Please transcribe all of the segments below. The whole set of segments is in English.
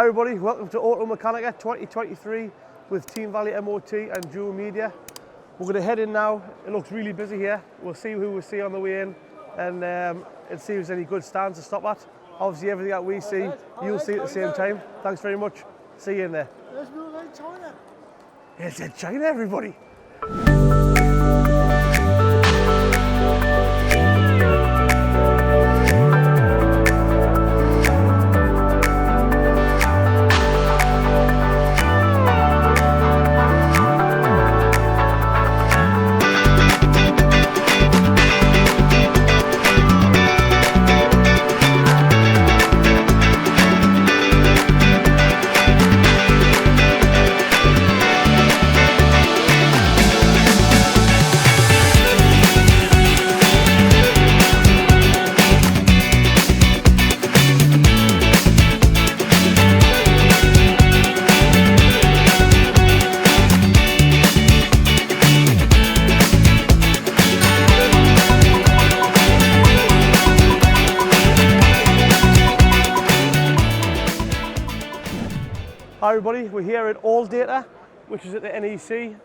Hi everybody, welcome to Automechanika 2023 with Team Valley MOT and Dual Media. We're going to head in now. It looks really busy here. We'll see who we see on the way in and see if there's any good stands to stop at. Obviously everything that we see, you'll see at the same time. Thanks very much. See you in there. There's no Edd China. It's Edd China, everybody. Hi everybody, we're here at All Data, which is at the NEC.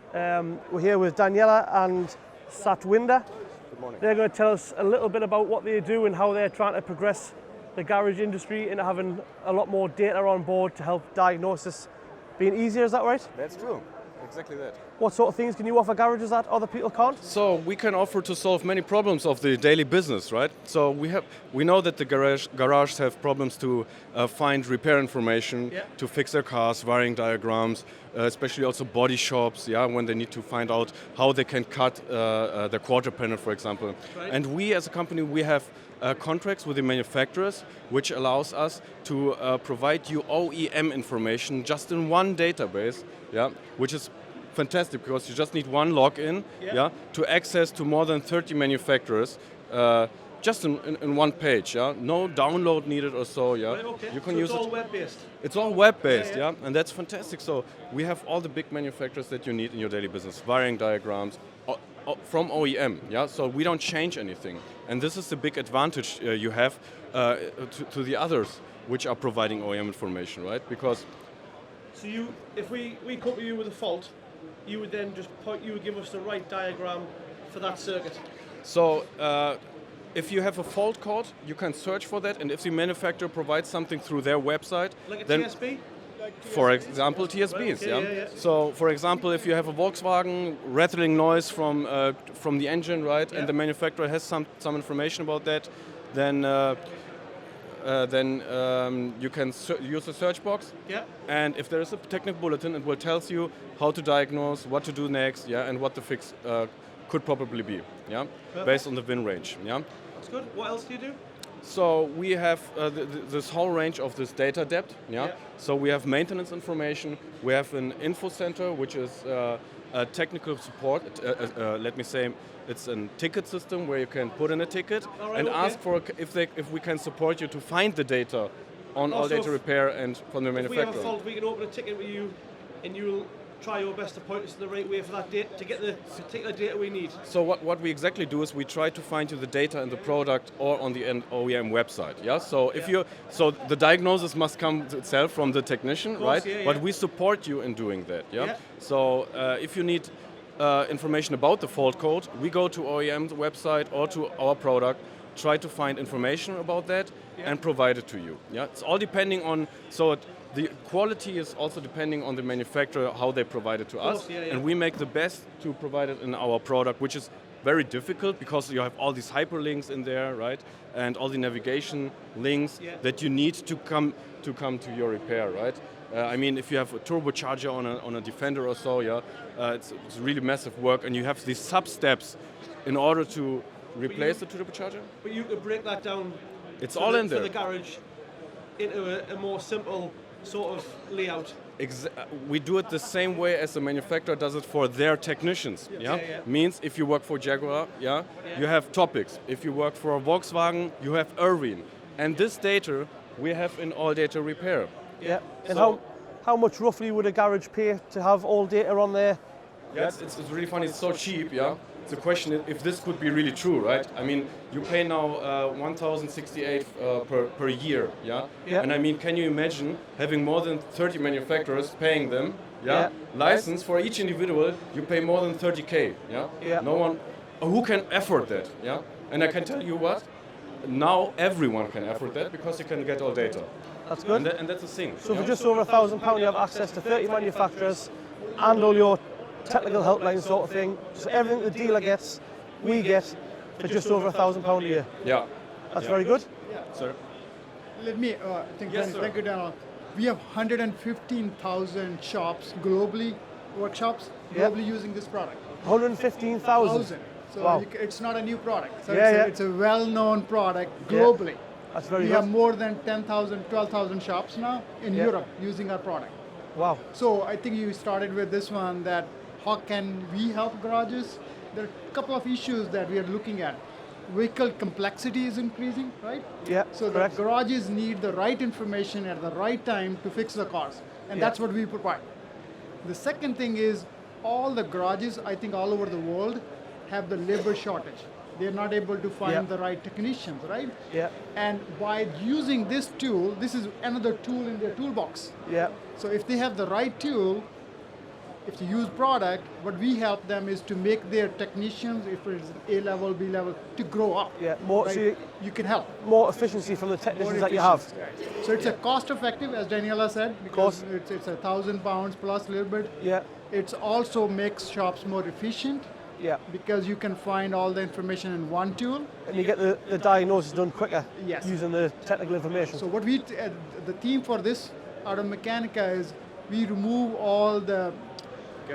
We're here with Daniela and Satwinder. Good morning. They're going to tell us a little bit about what they do and how they're trying to progress the garage industry into having a lot more data on board to help diagnosis being easier, is that right? That's true, exactly that. What sort of things can you offer garages that other people can't? So we can offer to solve many problems of the daily business, right? So we know that the garages have problems to find repair information, to fix their cars, wiring diagrams, especially also body shops, when they need to find out how they can cut the quarter panel, for example. Right. And we as a company, we have contracts with the manufacturers, which allows us to provide you OEM information just in one database, which is fantastic because you just need one login to access to more than 30 manufacturers just in one page. No download needed or so. Right, okay. You can so use it's all web-based? It's all web-based, and that's fantastic. So we have all the big manufacturers that you need in your daily business, wiring diagrams from OEM. So we don't change anything. And this is the big advantage you have to the others which are providing OEM information, right? Because So if we come to you with a fault, you would then you would give us the right diagram for that circuit. So if you have a fault code, you can search for that, and if the manufacturer provides something through their website, Like a then TSB? for example, TSBs, Okay, yeah. So, for example, if you have a Volkswagen rattling noise from the engine, right, and the manufacturer has some information about that, then you can use a search box. Yeah. And if there is a technical bulletin, it will tell you how to diagnose, what to do next, and what the fix could probably be, based on the VIN range, That's good. What else do you do? So we have this whole range of this data depth, So we have maintenance information. We have an info center, which is a technical support. Let me say, it's a ticket system where you can put in a ticket and ask for if we can support you to find the data on all data repair and from the manufacturer. If we have a fault, we can open a ticket with you, and you'll try your best to point us in the right way for that data to get the particular data we need. So what we exactly do is we try to find you the data in the product or on the OEM website. So the diagnosis must come itself from the technician, right? But we support you in doing that. So if you need information about the fault code, we go to OEM's website or to our product, try to find information about that and provide it to you. It's all depending on the quality is also depending on the manufacturer, how they provide it to us. And we make the best to provide it in our product, which is very difficult because you have all these hyperlinks in there, right? And all the navigation links that you need to come to your repair, right? I mean, if you have a turbocharger on a Defender or so, it's really massive work, and you have these sub-steps in order to replace the turbocharger. But you could break that down. It's all in there. For the garage into a more simple sort of layout. We do it the same way as the manufacturer does it for their technicians. Means if you work for Jaguar, you have topics. If you work for Volkswagen, you have Irvine. And this data we have in All Data Repair. Yeah. And how much roughly would a garage pay to have all data on there? It's really funny. It's so cheap. it's a question if this could be really true, right? I mean, you pay now 1,068 per year, yeah? Yeah. And I mean, can you imagine having more than 30 manufacturers paying them, yeah? License for each individual, you pay more than 30K, yeah? Yeah. No one, who can afford that, yeah? And I can tell you what, now everyone can afford that because you can get all data. That's good. And that's the thing. So for just over £1,000, you have access to 30 manufacturers and all your technical helpline sort of thing. So everything the dealer gets, we get for just over £1,000 a year. Yeah. That's very good. Yeah. Sir? Let me Yes, sir. thank you, Daniel. We have 115,000 shops globally, workshops globally using this product. 115,000. So Wow. it's not a new product. So Yeah, it's a well-known product globally. That's very We good. have more than 10,000, 12,000 shops now in Europe using our product. Wow. So I think you started with this one, that how can we help garages? There are a couple of issues that we are looking at. Vehicle complexity is increasing, right? Yeah, So correct. the garages need the right information at the right time to fix the cars. And that's what we provide. The second thing is all the garages, I think all over the world, have the labor shortage. They're not able to find the right technicians, right? Yeah. And by using this tool, this is another tool in their toolbox. Yeah. So if they have the right tool, if they use product, what we help them is to make their technicians, if it's A level, B level, to grow up. Yeah. More, Right? so You can help. more efficiency from the technicians that you have. Right. So it's a cost effective, as Daniela said, because it's £1,000 plus a little bit. Yeah. It also makes shops more efficient Yeah. because you can find all the information in one tool. And you get the diagnosis done quicker Yes. using the technical information. So what the theme for this Automechanika is we remove all the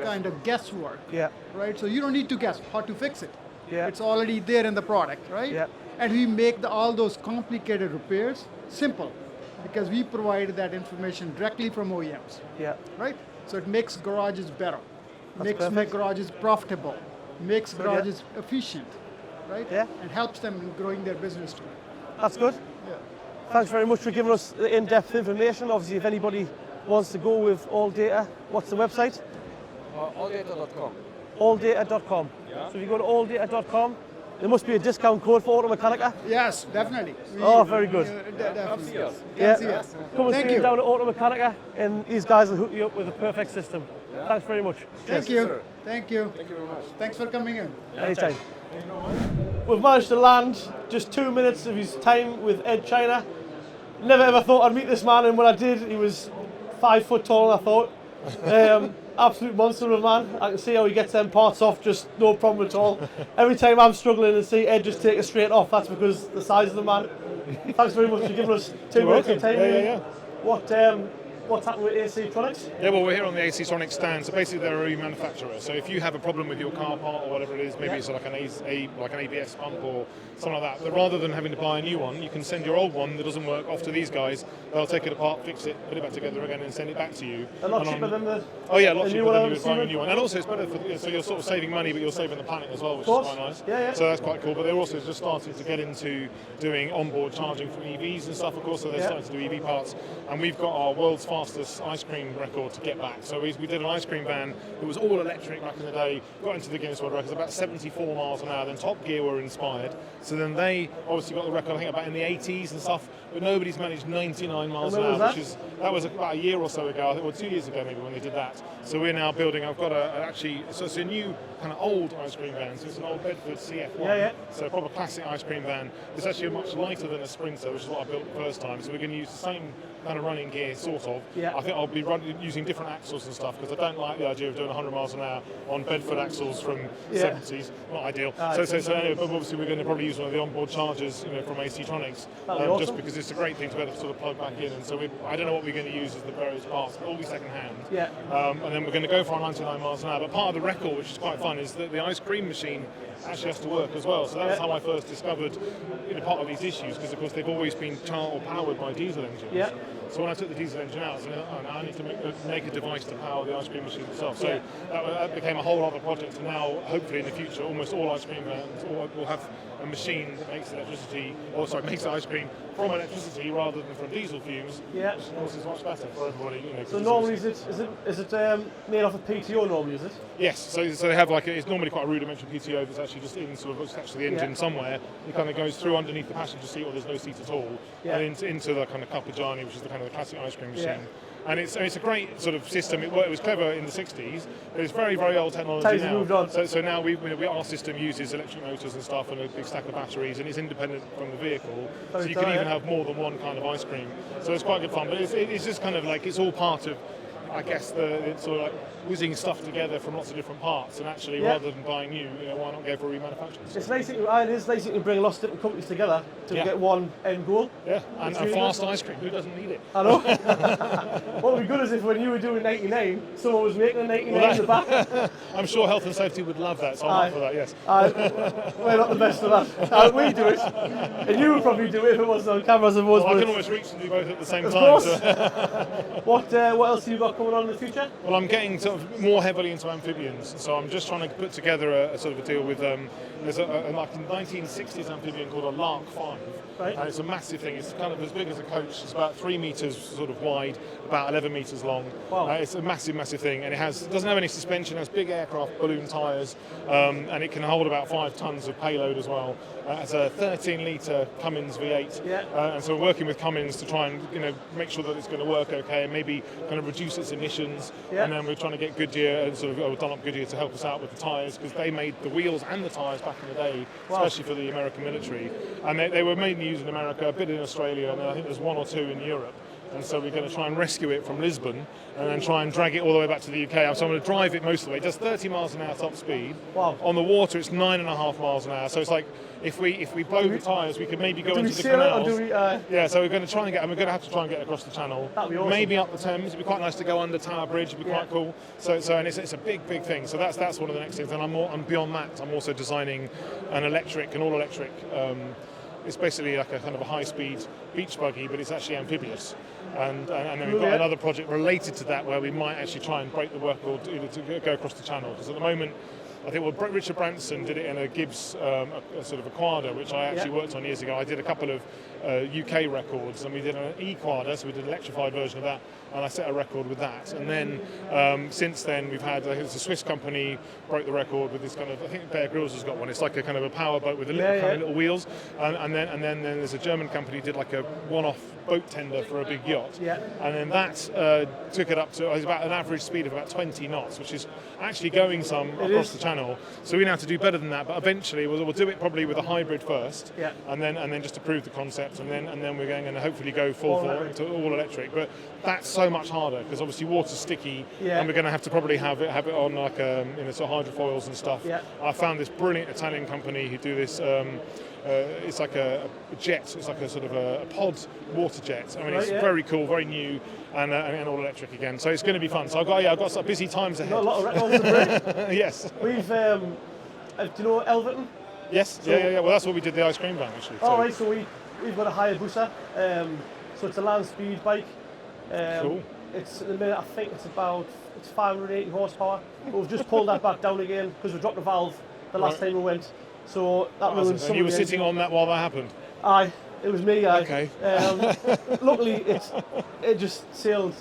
kind of guesswork, Yeah. right? So you don't need to guess how to fix it. Yeah. It's already there in the product, right? Yeah. And we make all those complicated repairs simple because we provide that information directly from OEMs, Yeah. right? So it makes garages better, That's make perfect. garages profitable, makes yeah. garages efficient, right? Yeah. And helps them in growing their business too. That's good. Yeah. Thanks very much for giving us the in-depth information. Obviously, if anybody wants to go with All Data, what's the website? Alldata.com. Alldata.com. Yeah. So if you go to alldata.com, there must be a discount code for Automechanika. Yes, definitely. Oh, very good. Definitely. see us. Come see us. Come and Thank see you. down at Automechanika, and these guys will hook you up with a perfect system. Thanks very much. Thank Yes, you. sir. Thank you. Thank you very much. Thanks for coming in. Anytime. We've managed to land just 2 minutes of his time with Edd China. Never ever thought I'd meet this man, and when I did, he was 5 foot tall, I thought. Absolute monster of a man. I can see how he gets them parts off, just no problem at all. Every time I'm struggling and see Ed just take it straight off, that's because the size of the man. Thanks very much for giving us 2 minutes of time. Yeah. What's happened with AC Products? Yeah, well, we're here on the AC Tronic stand. So basically, they're a remanufacturer. So if you have a problem with your car part or whatever it is, maybe it's like an ABS pump or something like that. But rather than having to buy a new one, you can send your old one that doesn't work off to these guys. They'll take it apart, fix it, put it back together again, and send it back to you. A lot cheaper than the. Oh yeah, a lot the new cheaper one, than I'm you would buy a assuming? new one. And also it's better for, so you're sort of saving money, but you're saving the planet as well, which is course. quite nice. Yeah. So that's quite cool. But they're also just starting to get into doing onboard charging for EVs and stuff, of course. So they're starting to do EV parts, and we've got our world's fastest ice cream record to get back. So we did an ice cream van that was all electric back in the day, got into the Guinness World Records about 74 miles an hour. Then Top Gear were inspired, so then they obviously got the record, I think, about in the 80s and stuff. But nobody's managed 99 miles an when hour, was that was about a year or so ago, I think, or 2 years ago maybe when they did that. So we're now building. I've got so it's a new kind of old ice cream van. So it's an old Bedford CF1. Yeah. So a proper classic ice cream van. It's actually much lighter than a Sprinter, which is what I built the first time. So we're going to use the same kind of running gear, sort of. Yeah. I think I'll be using different axles and stuff because I don't like the idea of doing 100 miles an hour on Bedford axles from 70s. Not ideal. So anyway, but obviously we're going to probably use one of the onboard chargers, from AC Tronics, awesome. just because it's a great thing to be able to sort of plug back in. And so I don't know what we're going to use as the various parts, but all be second hand. Yeah. And then we're going to go for 99 miles an hour. But part of the record, which is quite fun, is that the ice cream machine actually has to work as well. So that's how I first discovered part of these issues, because of course they've always been powered by diesel engines. Yeah. So when I took the diesel engine out, I said, oh, now I need to make a device to power the ice cream machine itself. So that became a whole other project, and now hopefully in the future almost all ice cream vans will have a machine that makes makes ice cream from electricity rather than from diesel fumes. Yeah. Which of course is much better for everybody. So normally is it made off of PTO normally, is it? Yes, so they have it's normally quite a rudimentary PTO that's actually just in sort of attached to the engine somewhere. It kind of goes through underneath the passenger seat, or there's no seat at all, and into the kind of Cappuccini, which is the kind of the classic ice cream machine. Yeah. And it's a great sort of system. It was clever in the 60s, but it's very, very old technology Times now. moved on. So now our system uses electric motors and stuff and a big stack of batteries, and it's independent from the vehicle. So you can even have more than one kind of ice cream. So it's quite good fun. But it's just kind of it's all part of, I guess, it's sort of like whizzing stuff together from lots of different parts, and actually rather than buying new, why not go for remanufacturing? It's nice that you can bring lots of different companies together to get one end goal. Yeah, and fast ice cream. Who doesn't need it? I know. What would be good is if when you were doing 99, someone was making a 99 in the back. I'm sure health and safety would love that, so I'm up for that, yes. We're not the best for that. We do it. And you would probably do it if it wasn't on cameras and I can almost reach and do both at the same time. Of course. So. What else have you got coming on in the future? Well, I'm getting sort of more heavily into amphibians, so I'm just trying to put together a sort of a deal with there's a 1960s amphibian called a Lark 5. Right. And it's a massive thing. It's kind of as big as a coach. It's about 3 meters sort of wide, about 11 meters long. Wow. It's a massive, massive thing, and it doesn't have any suspension. It has big aircraft balloon tires, and it can hold about 5 tons of payload as well. It's a 13-litre Cummins V8, and so we're working with Cummins to try and make sure that it's going to work okay, and maybe kind of reduce its emissions. And then we're trying to get Goodyear and sort of Dunlop Goodyear to help us out with the tyres, because they made the wheels and the tyres back in the day, especially for the American military. And they were mainly used in America, a bit in Australia, and I think there's 1 or 2 in Europe. And so we're going to try and rescue it from Lisbon and then try and drag it all the way back to the UK. So I'm going to drive it most of the way. It does 30 miles an hour top speed. Wow. On the water, it's 9.5 miles an hour. So it's like if we blow the tyres, we could maybe go into the sail canals. it or do we, Yeah, so we're going to try and get. We're going to have to try and get across the channel. That'd be awesome. Maybe up the Thames. It'd be quite nice to go under Tower Bridge. It'd be quite cool. So and it's a big thing. So that's one of the next things. And I'm beyond that. I'm also designing an all electric. It's basically like a kind of a high-speed beach buggy, but it's actually amphibious. And then we've got another project related to that where we might actually try and break the record to go across the channel. Because at the moment, I think Richard Branson did it in a Gibbs a sort of a quadder, which I actually worked on years ago. I did a couple of UK records, and we did an E-quadder, so we did an electrified version of that, and I set a record with that. And then since then we've had it's a Swiss company broke the record with this kind of, I think Bear Grylls has got one. It's like a kind of a power boat with a little wheels, and then there's a German company who did like a one-off boat tender for a big yacht, and then that took it up to about an average speed of about 20 knots, which is actually going some across the channel. So we now have to do better than that, but eventually we'll do it probably with a hybrid first, and then just to prove the concept, and then we're going to hopefully go to all electric. But that's so much harder because obviously water's sticky, and we're going to have to probably have it on like sort of hydrofoils and stuff. I found this brilliant Italian company who do this. It's like a jet. It's like a sort of a pod water jet. I mean, it's very cool, very new, and all electric again. So it's going to be fun. So I've got some busy times ahead. Got a lot of records to break. Yes. We've do you know Elverton? Yes. So, yeah. Well, that's what we did the ice cream van actually. Oh, right. So we've got a Hayabusa. So it's a land speed bike. Cool. It's at the minute, I think it's 580 horsepower. But we've just pulled that back down again because we dropped the valve the last time we went. So that ruined some. And you were sitting on that while that happened? Aye, it was me. Okay. Luckily, it just sailed.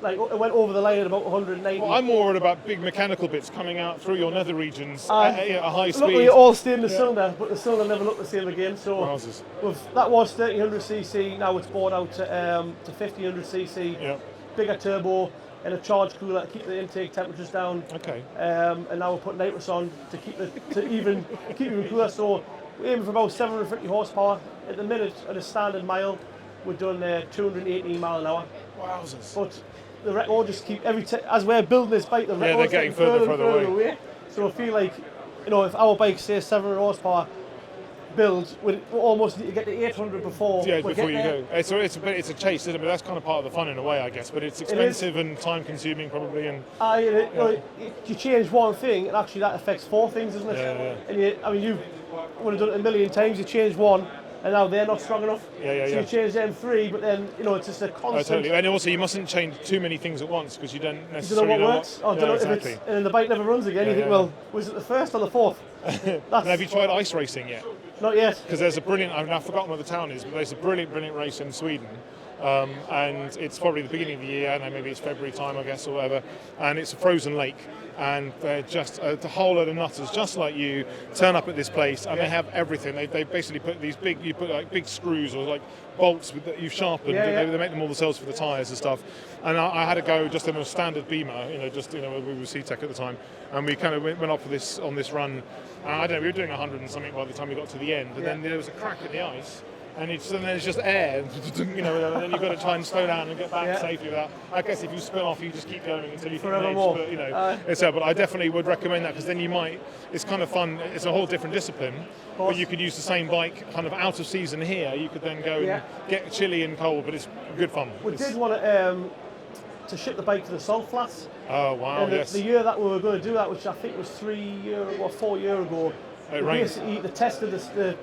Like it went over the line at about 190. Well, I'm more worried about big mechanical bits coming out through your nether regions at a high speed. Luckily, it all stayed in the cylinder, but the cylinder never looked the same again. So that was 1300cc. Now it's bought out to 1500cc. Yeah. Bigger turbo and a charge cooler to keep the intake temperatures down. Okay. And now we're putting nitrous on to keep even cooler. So we're aiming for about 750 horsepower. At the minute, at a standard mile, we're doing 218 mile an hour. Wowzers. But the record just keep as we're building this bike, the record's getting further further away. So I feel like, if our bike says 700 horsepower build, we almost need to get to 800 before. Yeah, before you there. go. It's a chase, isn't it? But that's kind of part of the fun in a way, I guess. But it's expensive and time consuming probably. And you change one thing, and actually that affects 4 things, isn't it? Yeah. And you would have done it a million times. You change one, and now they're not strong enough. Yeah, yeah, so yeah. you change them 3, but then it's just a constant. Totally. And also, you mustn't change too many things at once because you don't You don't necessarily know what works. Or Yeah, don't know exactly. if it's, and then the bike never runs again. You think, well, was it the 1st or the 4th? And have you tried ice racing yet? Not yet. Because there's a brilliant, I've forgotten what the town is, but there's a brilliant race in Sweden. And it's probably the beginning of the year, I don't know, maybe it's February time, I guess, or whatever. And it's a frozen lake, and they're just a whole load of nutters, just like you, turn up at this place, and they have everything. They basically put these big screws or like bolts that you've sharpened. They make them all themselves for the tyres and stuff. And I had to go just in a standard Beamer, we were C-Tech at the time, and we kind of went up for on this run. I don't know, we were doing 100 and something by the time we got to the end, and then there was a crack in the ice. And then it's just air, and then you've got to try and slow down and get back safely without. I guess if you spin off, you just keep going until you finish. But but I definitely would recommend that because then you might. It's kind of fun. It's a whole different discipline, but you could use the same bike kind of out of season here. You could then go and get chilly and cold, but it's good fun. We did want to ship the bike to the salt flats. Oh wow! And the year that we were going to do that, which I think was 4 years ago, basically the test of the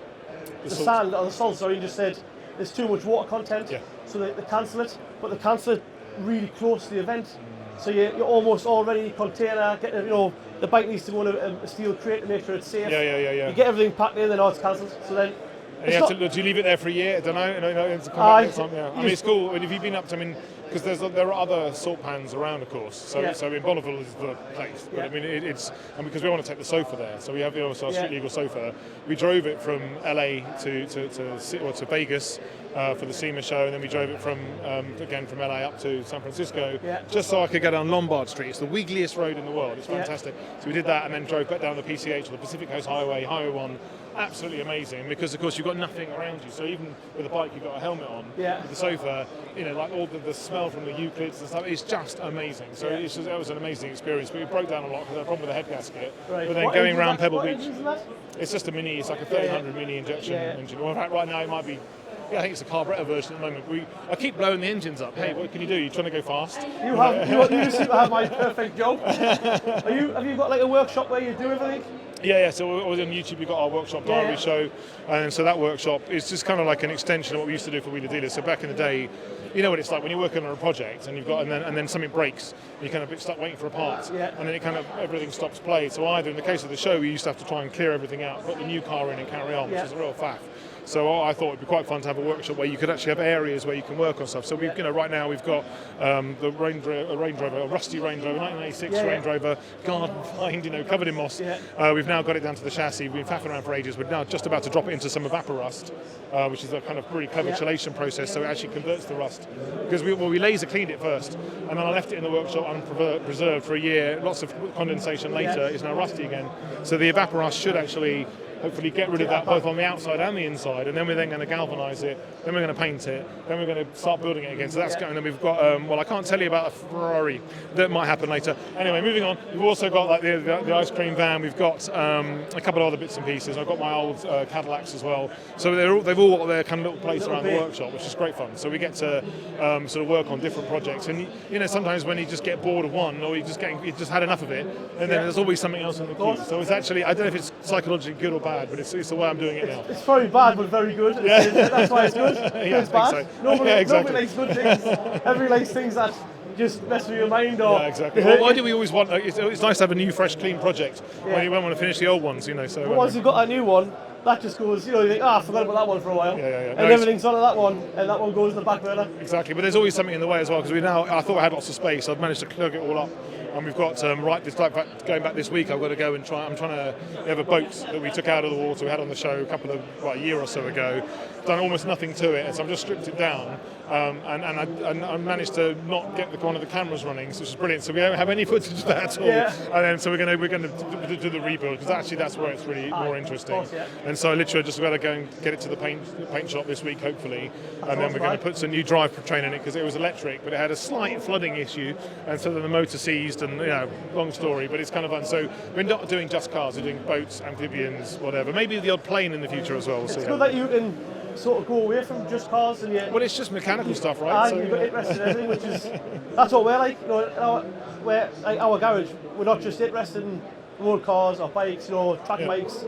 sand or the salt, sorry, just said there's too much water content, so they cancel it. But they cancel it really close to the event, so you're almost already container. The bike needs to go in a steel crate to make sure it's safe. Yeah. You get everything packed in, then it's cancelled. So then. Do you leave it there for a year? I don't know. It's I mean, it's cool. And if you've been up to, because there are other salt pans around, of course. So in Bonneville is the place. But I mean, it's because we want to take the sofa there. So we have our street legal sofa. We drove it from LA to Vegas for the SEMA show, and then we drove it from LA up to San Francisco, just so I could go down Lombard Street. It's the wiggliest road in the world. It's fantastic. So we did that, and then drove back down the PCH or the Pacific Coast Highway, Highway 1. Absolutely amazing, because of course you've got nothing around you. So even with a bike, you've got a helmet on. With the sofa, like all the smell from the Euclids and stuff, it's just amazing. So that was an amazing experience. But we broke down a lot because I had a problem with the head gasket. Right. But then going around Pebble Beach, it's just a mini. It's like a 1300 mini injection engine. Well, in fact, right now it might be. I think it's a carburetor version at the moment. I keep blowing the engines up. Hey, what can you do? You're trying to go fast? You seem to have my perfect job. Have you got like a workshop where you do everything? Yeah. So on YouTube, we've got our workshop diary show, and so that workshop is just kind of like an extension of what we used to do for Wheeler Dealers. So back in the day, you know what it's like when you're working on a project and and then something breaks, and you kind of stuck waiting for a part, and then it kind of everything stops play. So either in the case of the show, we used to have to try and clear everything out, put the new car in, and carry on, which is a real faff. So I thought it'd be quite fun to have a workshop where you could actually have areas where you can work on stuff. So right now we've got the Range Rover, a rusty Range Rover, 1986 Range Rover, garden find, covered in moss. We've now got it down to the chassis. We've been faffing around for ages. We're now just about to drop it into some evaporust, which is a kind of really clever chelation process. So it actually converts the rust. Because we laser cleaned it first, and then I left it in the workshop unpreserved for a year. Lots of condensation later. It's now rusty again. So the evaporust should actually hopefully get rid of that both on the outside and the inside, and then we're then going to galvanise it, then we're going to paint it, then we're going to start building it again. So that's going. And then we've got I can't tell you about a Ferrari. That might happen later. Anyway, moving on. We've also got like the ice cream van. We've got a couple of other bits and pieces. I've got my old Cadillacs as well. So they've all got their kind of little place around the workshop, which is great fun. So we get to sort of work on different projects, and sometimes when you just get bored of one, or you just had enough of it, and then there's always something else in the queue. So it's actually, I don't know if it's psychologically good or bad, but it's the way I'm doing it now. It's probably bad, but very good. That's why it's good. It's bad. So. Nobody likes good things. Everybody likes things that just mess with your mind. Or exactly. Well, why do we always want? It's nice to have a new, fresh, clean project when you won't want to finish the old ones. So but once you've got a new one, that just goes. You think, I forgot about that one for a while. And everything's on that one, and that one goes in the back burner. Exactly. But there's always something in the way as well, because I thought I had lots of space. I've managed to plug it all up. And we've got going back this week. I've got to go and we have a boat that we took out of the water. We had on the show a year or so ago. Done almost nothing to it, and so I've just stripped it down. And I managed to not get one of the cameras running, which is brilliant. So we don't have any footage of that at all. And then so we're going to do the rebuild, because actually that's where it's really more interesting. Course, And so I literally just got to go and get it to the paint shop this week, hopefully. And then we're going to put some new drivetrain in it, because it was electric, but it had a slight flooding issue, and so then the motor seized. And long story, but it's kind of fun. So we're not doing just cars; we're doing boats, amphibians, whatever. Maybe the odd plane in the future as well. It's good that you can sort of go away from just cars and well, it's just mechanical stuff, right? And you've got interested in everything, that's what we're like. We're like our garage. We're not just interested in road cars or bikes, track bikes.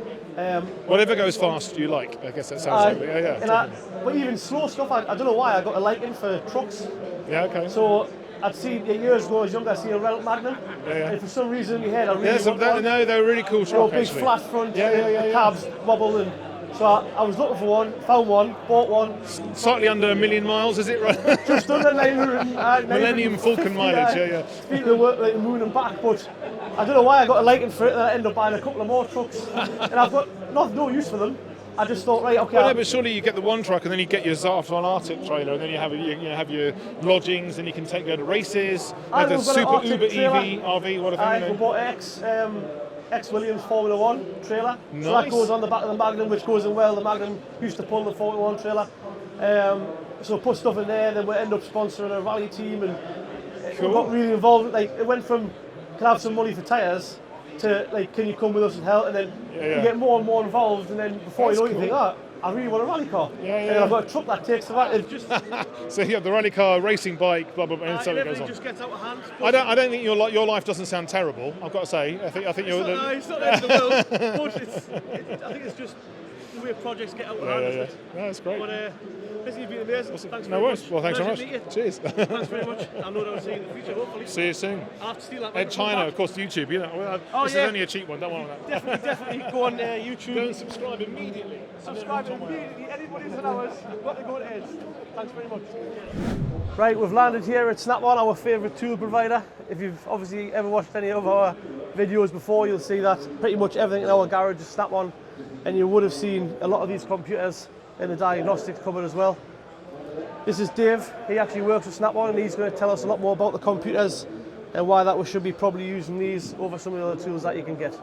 Whatever goes fast, you like. I guess that sounds like it. Yeah. But even slow stuff, I don't know why, I got a liking for trucks. Yeah, okay. So I'd seen years ago, as younger, I seen a Renault Magnum. And for some reason in my head, I really wanted one. No, they're a really cool truck, big actually. flat front, Yeah. cabs wobble, and so I was looking for one, found one, bought one. Slightly under 1 million miles, is it right? Just under 900. Millennium Falcon mileage, yeah. Speaking of work, like the moon and back, but I don't know why I got a liking for it, and I ended up buying a couple of more trucks, and I've got no use for them. I just thought, right, okay. Well, no, but surely you get the one truck, and then you get your Zarfon Arctic trailer, and then you have your lodgings, and you can go to races. Like the Super Uber EV RV, whatever. I bought X Williams Formula One trailer. Nice. So that goes on the back of the Magnum, which goes in well. The Magnum used to pull the Formula One trailer. So put stuff in there, then we end up sponsoring a rally team, and we got really involved. Like it went from can I have some money for tyres to like can you come with us and help, and then you get more and more involved, and then before you know you think, I really want a rally car. And I've got a truck that takes the it just so you have the rally car, racing bike, blah blah blah, and so it goes on. just gets out of hand. I don't think your life doesn't sound terrible. I've got to say, I think you're. It's not the end of the world, but I think it's just the way projects get out of hand. Isn't it? No, that's great. But listen, you've been amazing. Thanks No very worries. much. Well, thanks very Pleasure to much. meet you. Cheers. Thanks very much. I know that I'll see you in the future, hopefully. See you soon. I'll have to steal that. Edd China, of course, YouTube. You know, this is only a cheap one. Don't want that. Definitely go on YouTube. Go and subscribe immediately. Subscribe immediately. Anybody who's in ours, you've got to go to Edd. Thanks very much. Right, we've landed here at Snap-on, our favourite tool provider. If you've obviously ever watched any of our videos before, you'll see that pretty much everything in our garage is Snap-on, and you would have seen a lot of these computers in the diagnostics cupboard as well. This is Dave. He actually works with Snap-on, and he's going to tell us a lot more about the computers and why that we should be probably using these over some of the other tools that you can get.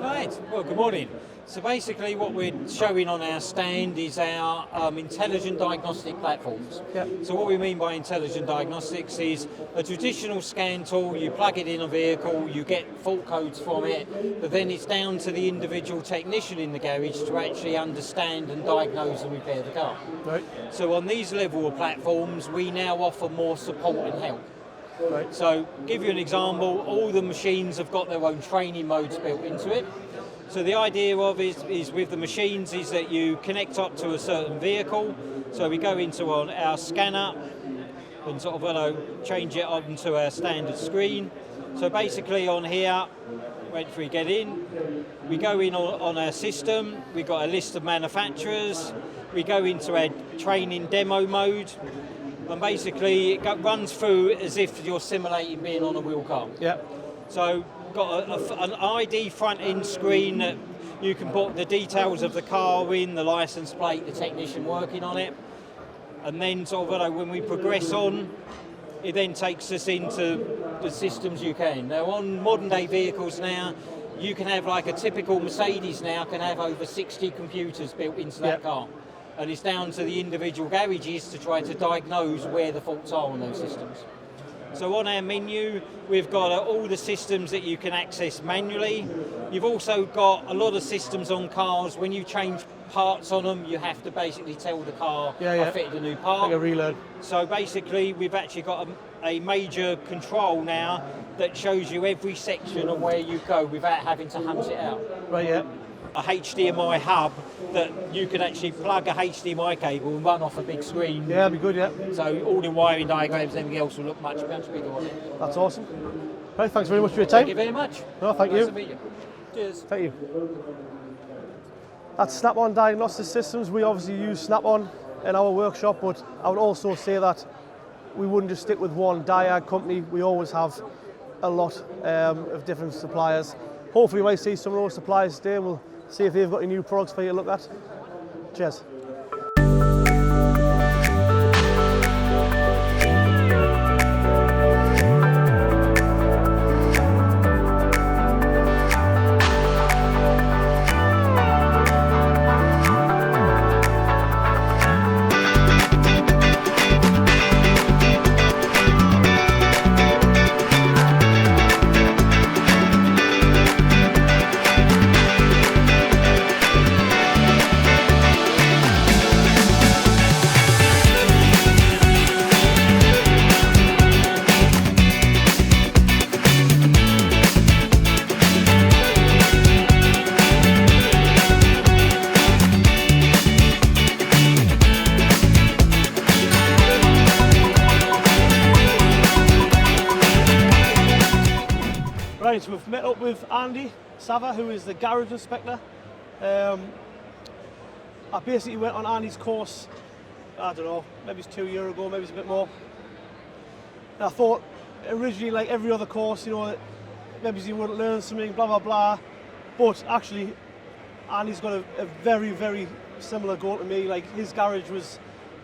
Right, well, good morning. So basically what we're showing on our stand is our intelligent diagnostic platforms. So what we mean by intelligent diagnostics is a traditional scan tool, you plug it in a vehicle, you get fault codes from it, but then it's down to the individual technician in the garage to actually understand and diagnose and repair the car. Right. So on these level of platforms, we now offer more support and help. Right. So, give you an example, all the machines have got their own training modes built into it. So the idea of is with the machines is that you connect up to a certain vehicle. So we go into our scanner and sort of change it onto our standard screen. So basically on here, when we get in, we go in on our system, we've got a list of manufacturers, we go into our training demo mode, and basically it runs through as if you're simulating being on a wheel car. Yeah. So got an ID front end screen that you can put the details of the car in, the license plate, the technician working on it, and then sort of when we progress on, it then takes us into the systems you can. Now on modern day vehicles now, you can have like a typical Mercedes now can have over 60 computers built into that car. And it's down to the individual garages to try to diagnose where the faults are on those systems. So on our menu, we've got all the systems that you can access manually. You've also got a lot of systems on cars. When you change parts on them, you have to basically tell the car, I fitted a new part. Like a reload. So basically, we've actually got a major control now that shows you every section of where you go without having to hunt it out. Right, yeah. A HDMI hub that you could actually plug a HDMI cable and run off a big screen. Yeah, that'd be good, yeah. So all the wiring diagrams and everything else will look much bigger on it. That's awesome. Right, thanks very much for your time. Thank you very much. No, thank Nice you. to meet you. Cheers. Thank you. That's Snap-on Diagnostic Systems. We obviously use Snap-on in our workshop, but I would also say that we wouldn't just stick with one diag company. We always have a lot of different suppliers. Hopefully we might see some of those suppliers today, and we'll see if they've got any new products for you to look at. Cheers. up with Andy Sava, who is the garage inspector. I basically went on Andy's course, I don't know, maybe it's 2 years ago, maybe it's a bit more. And I thought originally, like every other course, you know, maybe you wouldn't learn something, blah, blah, blah. But actually, Andy's got a very, very similar goal to me. Like his garage was,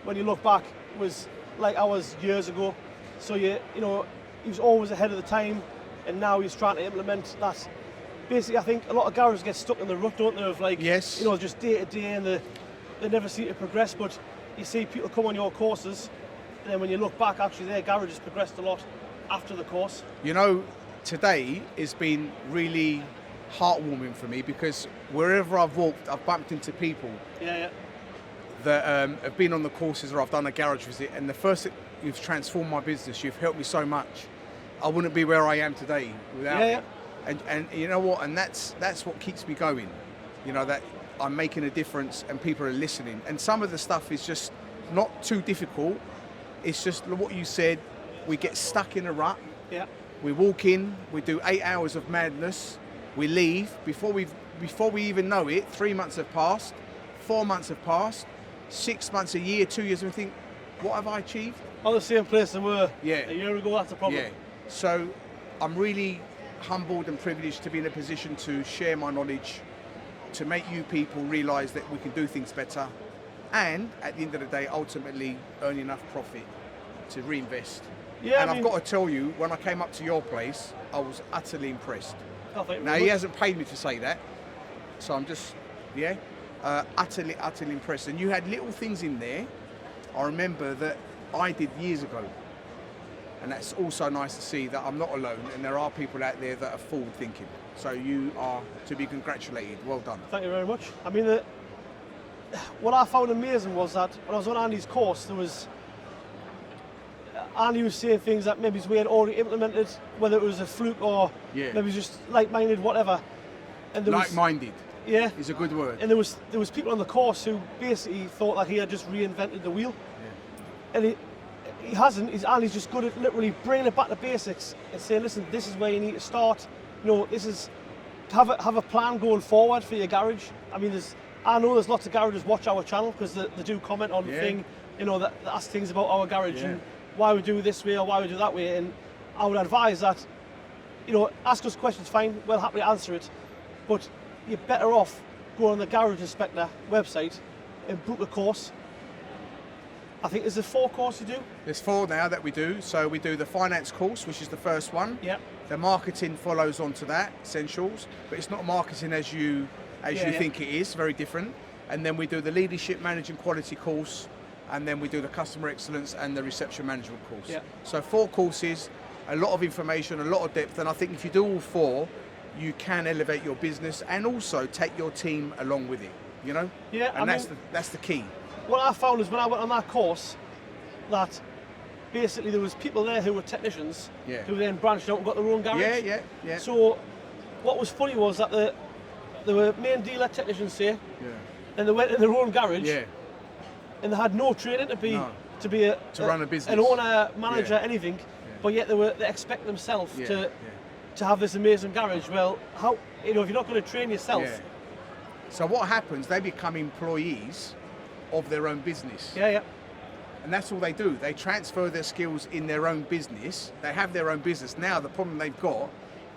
when you look back, was like ours years ago. So you know, he was always ahead of the time, and now he's trying to implement that. Basically, I think a lot of garages get stuck in the rut, don't they, of like, Yes. you know, just day to day, and they never seem to progress. But you see people come on your courses, and then when you look back, actually their garage has progressed a lot after the course. You know, today has been really heartwarming for me because wherever I've walked, I've bumped into people that have been on the courses or I've done a garage visit, and the first thing, you've transformed my business, you've helped me so much. I wouldn't be where I am today without you. And you know what, and that's what keeps me going. You know, that I'm making a difference and people are listening. And some of the stuff is just not too difficult. It's just what you said, we get stuck in a rut. Yeah. We walk in, we do 8 hours of madness, we leave. Before we even know it, 3 months have passed, 4 months have passed, 6 months, a year, 2 years, and we think, what have I achieved? On the same place they were a year ago, that's the problem. Yeah. So I'm really humbled and privileged to be in a position to share my knowledge, to make you people realise that we can do things better, and at the end of the day, ultimately earn enough profit to reinvest. Yeah, and I've got to tell you, when I came up to your place, I was utterly impressed. Now, he hasn't paid me to say that, so I'm just, utterly impressed. And you had little things in there, I remember, that I did years ago. And that's also nice to see that I'm not alone, and there are people out there that are forward thinking. So you are to be congratulated. Well done. Thank you very much. I mean, what I found amazing was that when I was on Andy's course, Andy was saying things that maybe we had already implemented, whether it was a fluke or maybe just like-minded, whatever. And like-minded. Yeah. Is a good word. And there was people on the course who basically thought like he had just reinvented the wheel. Yeah. And he hasn't. Andy's just good at literally bringing it back to basics and saying, listen, this is where you need to start. You know, this is have a plan going forward for your garage. I mean, I know there's lots of garages watch our channel because they do comment on the thing, you know, that ask things about our garage and why we do this way or why we do that way. And I would advise that, you know, ask us questions, fine, we'll happily answer it, but you're better off going on the Garage Inspector website and book a course. I think there's 4 courses you do? There's 4 now that we do. So we do the finance course, which is the first one. Yeah. The marketing follows on to that, essentials, but it's not marketing as you think it is, very different. And then we do the leadership managing quality course, and then we do the customer excellence and the reception management course. Yeah. So 4 courses, a lot of information, a lot of depth, and I think if you do all 4, you can elevate your business and also take your team along with it, you know? Yeah. And that's the key. What I found is when I went on that course, that basically there was people there who were technicians who then branched out and got their own garage. Yeah. So what was funny was that there were main dealer technicians here, and they went in their own garage, and they had no training to run a business, an owner, manager, anything, but yet they expect themselves to have this amazing garage. Well, how, you know, if you're not going to train yourself. Yeah. So what happens? They become employees of their own business. Yeah. And that's all they do. They transfer their skills in their own business. They have their own business. Now the problem they've got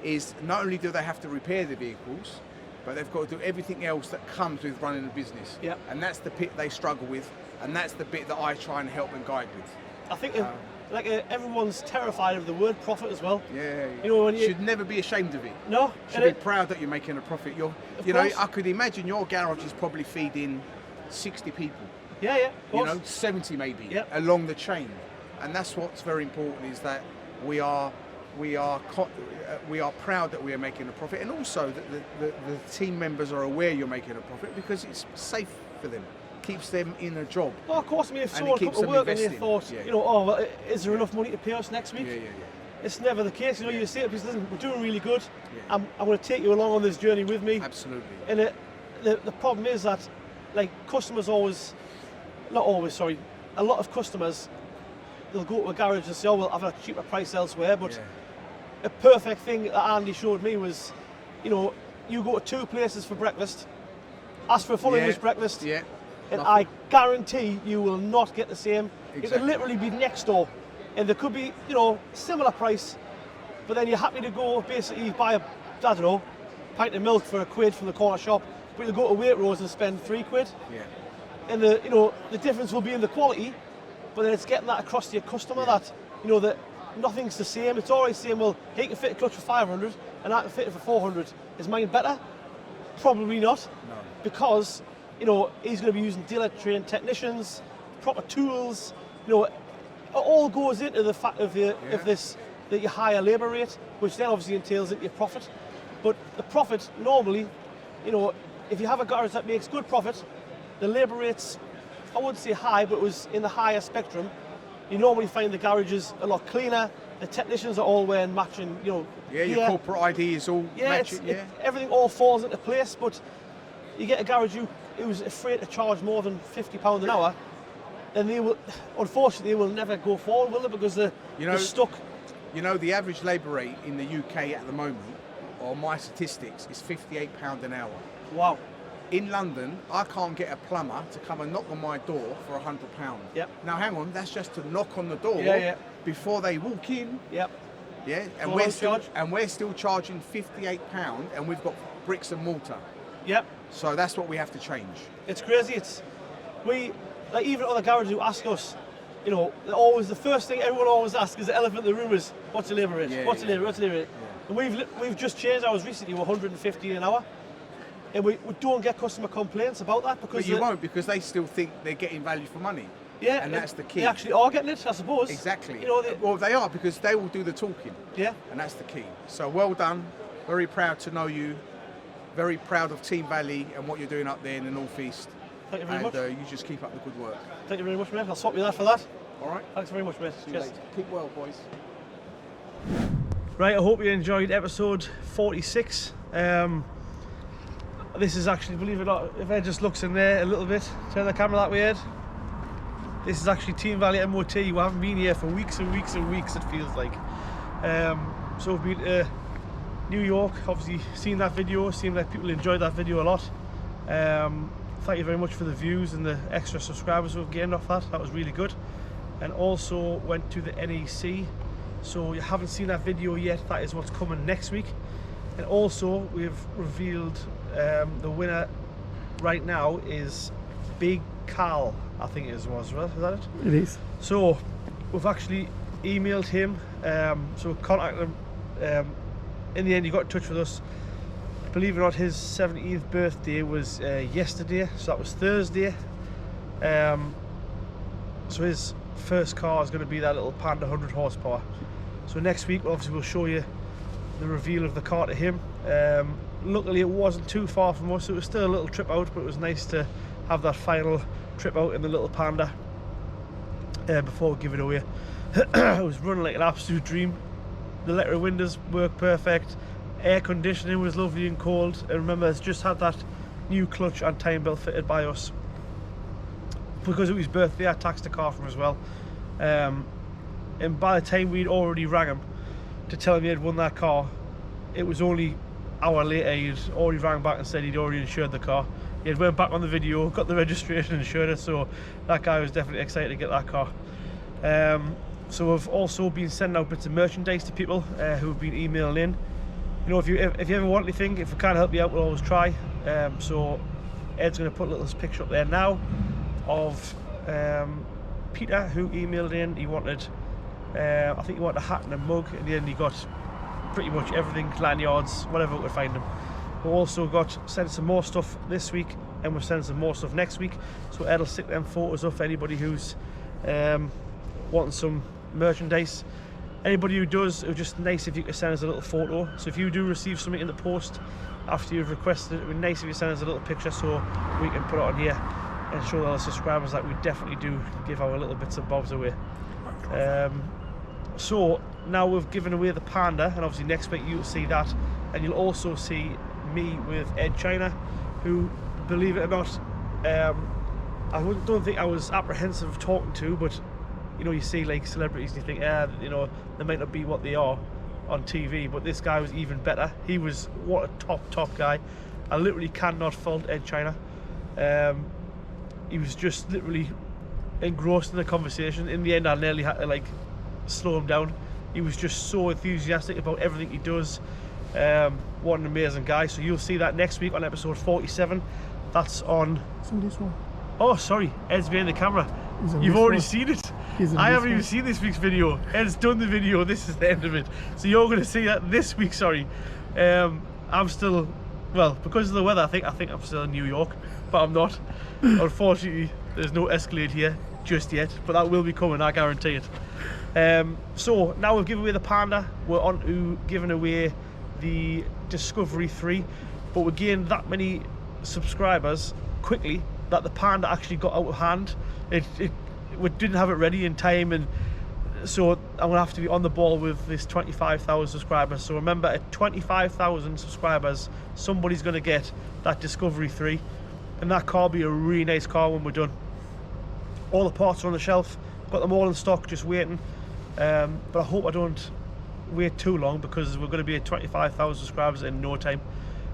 is not only do they have to repair the vehicles, but they've got to do everything else that comes with running a business. Yeah. And that's the bit they struggle with, and that's the bit that I try and help and guide with. I think everyone's terrified of the word profit as well. Yeah. You know, when you should never be ashamed of it. No. Should be proud that you're making a profit. I could imagine your garage is probably feeding 60 people. Yeah. You know, 70 maybe along the chain, and that's what's very important, is that we are proud that we are making a profit, and also that the team members are aware you're making a profit because it's safe for them, keeps them in a job. Well, of course, I mean, if someone come to work and they thought, you know, is there enough money to pay us next week? Yeah. It's never the case. You know, you say to people, listen, we're doing really good. I'm going to take you along on this journey with me. Absolutely. And the problem is that, like, customers a lot of customers, they'll go to a garage and say, oh, well, I've got a cheaper price elsewhere, but a perfect thing that Andy showed me was, you know, you go to 2 places for breakfast, ask for a full English breakfast, Yeah. and I guarantee you will not get the same. It Exactly. could literally be next door, and there could be, you know, similar price, but then you're happy to go basically buy a, I don't know, pint of milk for £1 from the corner shop, but you'll go to Waitrose and spend £3. Yeah. And the, you know, the difference will be in the quality, but then it's getting that across to your customer that, you know, that nothing's the same. It's always saying, well, he can fit a clutch for 500 and I can fit it for 400. Is mine better? Probably not. No. Because, you know, he's going to be using dealer trained technicians, proper tools, you know, it all goes into the fact of this, that you higher labour rate, which then obviously entails into your profit. But the profit normally, you know, if you have a garage that makes good profit, the labour rates, I wouldn't say high, but it was in the higher spectrum. You normally find the garages a lot cleaner. The technicians are all wearing matching, you know. Yeah, your corporate ID is all matching. Everything all falls into place. But you get a garage who's afraid to charge more than £50 an hour, then they will, unfortunately, they will never go forward, will they? Because they're stuck. You know, the average labour rate in the UK at the moment, or my statistics, is £58 an hour. Wow. In London, I can't get a plumber to come and knock on my door for £100. Yep. Now, hang on, that's just to knock on the door before they walk in. Yep. Yeah, and we're still charging £58, and we've got bricks and mortar. Yep. So that's what we have to change. It's crazy. Like even other garages who ask us, you know, always the first thing everyone always asks is the elephant in the room is, what's the labour rate? What's the labour rate? And we've just changed ours recently. We're 150 an hour. And we don't get customer complaints about that because but you won't, because they still think they're getting value for money. Yeah, and that's the key. They actually are getting it, I suppose. Exactly. You know, well, they are, because they will do the talking. Yeah. And that's the key. So well done. Very proud to know you. Very proud of Team Valley and what you're doing up there in the northeast. Thank you very much. And you just keep up the good work. Thank you very much, mate. I'll swap you that for that. All right. Thanks very much, mate. Cheers. Keep well, boys. Right, I hope you enjoyed episode 46. This is actually, believe it or not, if Ed just looks in there a little bit, turn the camera that way, Ed. This is actually Team Valley MOT. We haven't been here for weeks and weeks and weeks, it feels like. So we've been to New York, obviously seen that video, seemed like people enjoyed that video a lot. Thank you very much for the views and the extra subscribers we've gained off that. That was really good. And also went to the NEC. So you haven't seen that video yet, that is what's coming next week. And also we've revealed the winner right now is Big Carl, I think it was, right? Is that it? It is. So we've actually emailed him, so we contacted him. In the end he got in touch with us. Believe it or not, his 70th birthday was yesterday, so that was Thursday. So his first car is going to be that little Panda 100 horsepower. So next week obviously we'll show you the reveal of the car to him. Luckily it wasn't too far from us, it was still a little trip out, but it was nice to have that final trip out in the little Panda before we give it away. It was running like an absolute dream. The electric windows worked perfect, air conditioning was lovely and cold, and remember it's just had that new clutch and time belt fitted by us. Because it was his birthday I taxed the car from him as well. And by the time we'd already rang him to tell him he had won that car, it was only an hour later he'd already rang back and said he'd already insured the car. He had went back on the video, got the registration and insured it, so that guy was definitely excited to get that car. So we've also been sending out bits of merchandise to people who have been emailing in. You know, if you ever want anything, if we can't help you out, we'll always try. So Ed's going to put a little picture up there now of Peter, who emailed in. He wanted, I think he wanted a hat and a mug. In the end he got pretty much everything, lanyards, whatever we could find him. We've also got sent some more stuff this week, and we're sending some more stuff next week. So Ed will stick them photos up for anybody who's wanting some merchandise. Anybody who does, it would just nice if you could send us a little photo. So if you do receive something in the post after you've requested it, it would be nice if you send us a little picture so we can put it on here and show our subscribers that we definitely do give our little bits and bobs away. So now we've given away the Panda, and obviously next week you'll see that, and you'll also see me with Edd China, who, believe it or not, I don't think I was apprehensive of talking to, but you know, you see like celebrities and you think, you know, they might not be what they are. on TV, but this guy was even better. He was, what a top guy. I literally cannot fault Edd China. He was just literally engrossed in the conversation. In the end, I nearly had to like slow him down. He was just so enthusiastic about everything he does. What an amazing guy. So you'll see that next week on episode 47. That's on... It's in this one. Oh, sorry, Ed's behind the camera. You've already seen it. I haven't even seen this week's video. Ed's done the video. This is the end of it. So you're going to see that this week. Sorry, I'm still, well, because of the weather. I think I'm still in New York, but I'm not. Unfortunately, there's no Escalade here just yet, but that will be coming. I guarantee it. So now we've given away the Panda. We're on to giving away the Discovery 3, but we gained that many subscribers quickly that the Panda actually got out of hand. We didn't have it ready in time, and so I'm gonna have to be on the ball with this 25,000 subscribers. So remember, at 25,000 subscribers, somebody's gonna get that Discovery 3, and that car will be a really nice car when we're done. All the parts are on the shelf, got them all in stock, just waiting. But I hope I don't wait too long, because we're going to be at 25,000 subscribers in no time.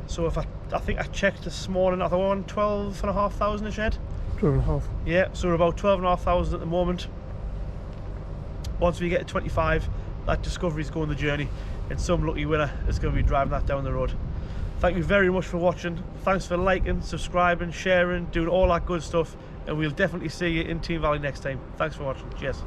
So if I think I checked this morning, I thought we're on 12,500 a shed. 12.5. Yeah, so we're about 12,500 at the moment. Once we get to 25, that Discovery's going the journey, and some lucky winner is going to be driving that down the road. Thank you very much for watching. Thanks for liking, subscribing, sharing, doing all that good stuff, and we'll definitely see you in Team Valley next time. Thanks for watching. Cheers.